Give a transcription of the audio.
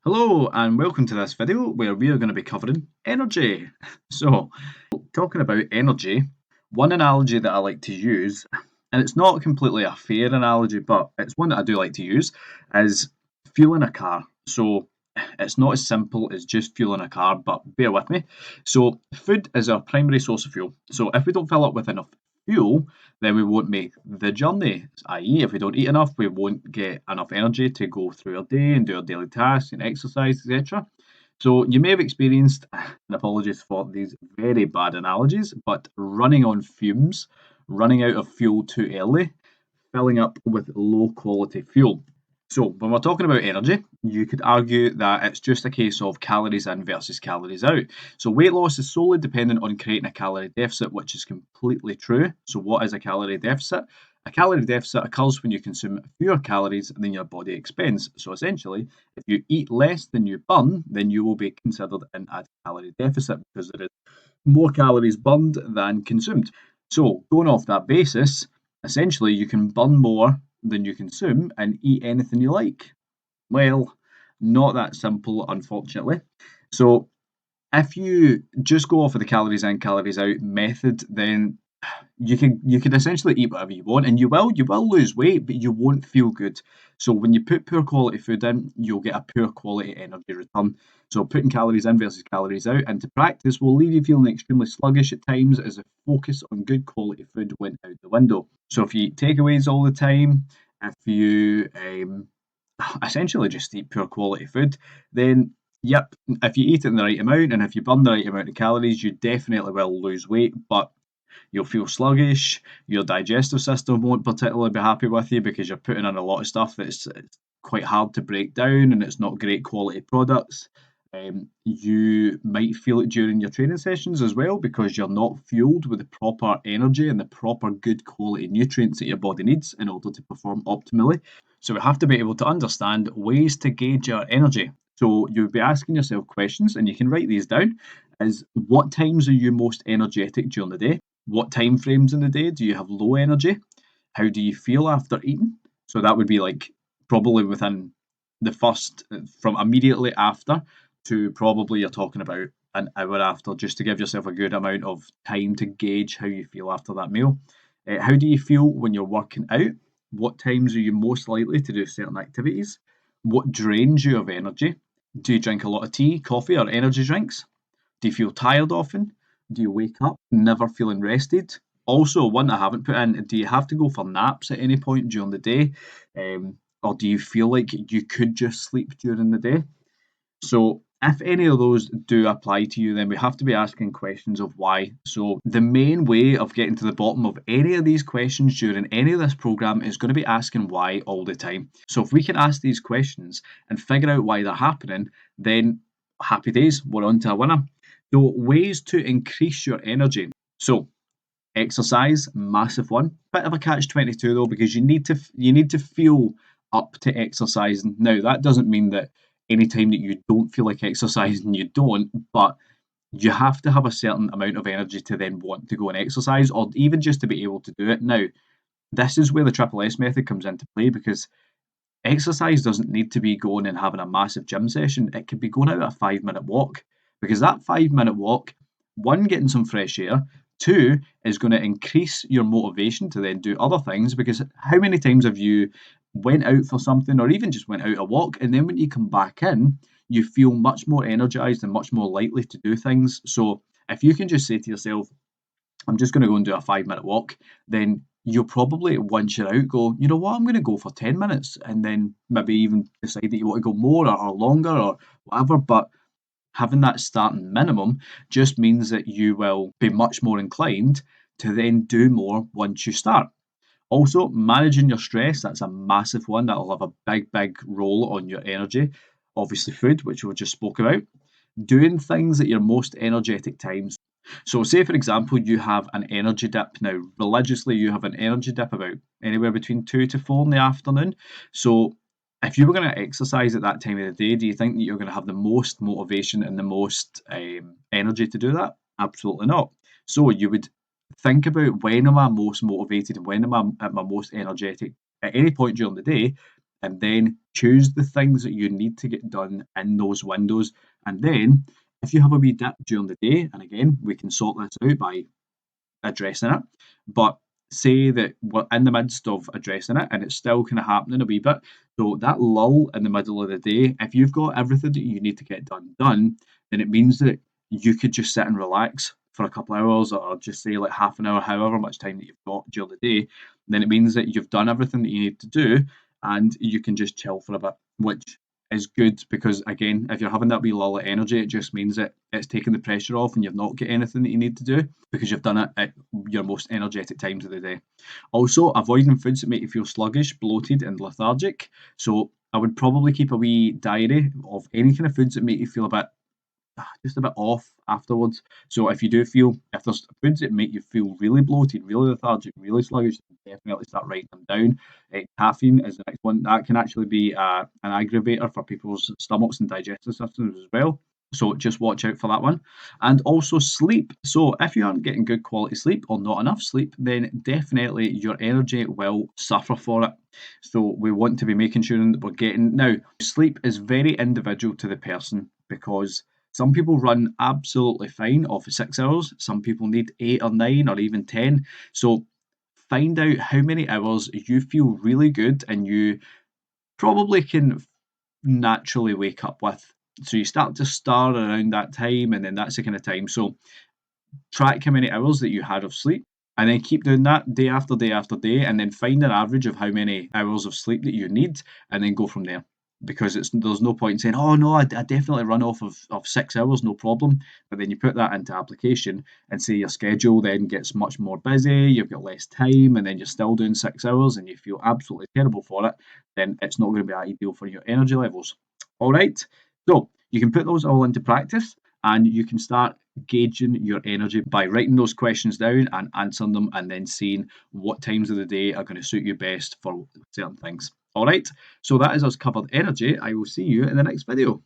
Hello and welcome to this video where we are going to be covering energy. So, talking about energy, one analogy that I like to use, and it's not completely a fair analogy, but it's one that I do like to use, is fueling a car. So, it's not as simple as just fueling a car, but bear with me. So, food is our primary source of fuel. So, if we don't fill up with enough fuel, then we won't make the journey. I.e., if we don't eat enough, we won't get enough energy to go through our day and do our daily tasks and exercise, etc. So you may have experienced, and apologies for these very bad analogies, but running on fumes, running out of fuel too early, filling up with low quality fuel. So when we're talking about energy, you could argue that it's just a case of calories in versus calories out. So weight loss is solely dependent on creating a calorie deficit, which is completely true. So what is a calorie deficit? A calorie deficit occurs when you consume fewer calories than your body expends. So essentially, if you eat less than you burn, then you will be considered in a calorie deficit because there is more calories burned than consumed. So going off that basis, essentially you can burn more than you consume and eat anything you like. Well, not that simple, unfortunately. So if you just go off of the calories in, calories out method, then you could essentially eat whatever you want, and you will lose weight, but you won't feel good. So when you put poor quality food in, you'll get a poor quality energy return. So putting calories in versus calories out into practice will leave you feeling extremely sluggish at times as the focus on good quality food went out the window. So if you eat takeaways all the time, if you essentially just eat poor quality food, then yep, if you eat it in the right amount and if you burn the right amount of calories, you definitely will lose weight, but you'll feel sluggish. Your digestive system won't particularly be happy with you because you're putting in a lot of stuff that's it's quite hard to break down and it's not great quality products. You might feel it during your training sessions as well because you're not fueled with the proper energy and the proper good quality nutrients that your body needs in order to perform optimally. So we have to be able to understand ways to gauge our energy. So you'll be asking yourself questions and you can write these down. Is what times are you most energetic during the day? What time frames in the day do you have low energy? How do you feel after eating? So that would be like probably within the first from immediately after to probably you're talking about an hour after, just to give yourself a good amount of time to gauge how you feel after that meal. How do you feel when you're working out? What times are you most likely to do certain activities? What drains you of energy? Do you drink a lot of tea, coffee, or energy drinks? Do you feel tired often? Do you wake up never feeling rested? Also, one I haven't put in, do you have to go for naps at any point during the day? Or do you feel like you could just sleep during the day? So, if any of those do apply to you, then we have to be asking questions of why. So, the main way of getting to the bottom of any of these questions during any of this program is going to be asking why all the time. So, if we can ask these questions and figure out why they're happening, then happy days, we're on to a winner. So, ways to increase your energy. So, exercise, massive one. Bit of a catch 22 though, because you need to feel up to exercising. Now, that doesn't mean that any time that you don't feel like exercising, you don't, but you have to have a certain amount of energy to then want to go and exercise, or even just to be able to do it. Now, this is where the Triple S method comes into play because exercise doesn't need to be going and having a massive gym session. It could be going out a 5 minute walk because that 5 minute walk, one, getting some fresh air, two, is going to increase your motivation to then do other things. Because how many times have you went out for something or even just went out a walk and then when you come back in, you feel much more energized and much more likely to do things? So if you can just say to yourself, I'm just going to go and do a 5 minute walk, then you'll probably, once you're out, go, you know what, I'm going to go for 10 minutes and then maybe even decide that you want to go more or longer or whatever. But having that starting minimum just means that you will be much more inclined to then do more once you start. Also, managing your stress, that's a massive one. That'll have a big, big role on your energy. Obviously, food, which we just spoke about. Doing things at your most energetic times. So, say for example, you have an energy dip. Now, religiously, you have an energy dip about anywhere between 2 to 4 in the afternoon. So, if you were going to exercise at that time of the day, do you think that you're going to have the most motivation and the most energy to do that? Absolutely not. So, you would think about when am I most motivated and when am I at my most energetic at any point during the day, and then choose the things that you need to get done in those windows. And then if you have a wee dip during the day, and again, we can sort this out by addressing it, but say that we're in the midst of addressing it and it's still kind of happening a wee bit. So that lull in the middle of the day, if you've got everything that you need to get done, then it means that you could just sit and relax for a couple of hours, or just say like half an hour, however much time that you've got during the day. Then it means that you've done everything that you need to do and you can just chill for a bit, which is good because again, if you're having that wee lull of energy, it just means that it's taking the pressure off and you've not got anything that you need to do because you've done it at your most energetic times of the day. Also, avoiding foods that make you feel sluggish, bloated, and lethargic. So I would probably keep a wee diary of any kind of foods that make you feel a bit just a bit off afterwards. So if you do feel, if there's foods that make you feel really bloated, really lethargic, really sluggish, definitely start writing them down. Caffeine is the next one. That can actually be an aggravator for people's stomachs and digestive systems as well. So just watch out for that one. And also sleep. So if you aren't getting good quality sleep or not enough sleep, then definitely your energy will suffer for it. So we want to be making sure that we're getting. Now, sleep is very individual to the person because some people run absolutely fine off of 6 hours. Some people need 8 or 9 or even 10. So find out how many hours you feel really good and you probably can naturally wake up with. So you start to star around that time, and then that's the kind of time. So track how many hours that you had of sleep, and then keep doing that day after day after day, and then find an average of how many hours of sleep that you need, and then go from there. Because there's no point in saying, oh no, I definitely run off of 6 hours, no problem. But then you put that into application and say your schedule then gets much more busy, you've got less time, and then you're still doing 6 hours and you feel absolutely terrible for it, then it's not going to be ideal for your energy levels. All right. So you can put those all into practice and you can start gauging your energy by writing those questions down and answering them and then seeing what times of the day are going to suit you best for certain things. All right, so that is us covered energy. I will see you in the next video.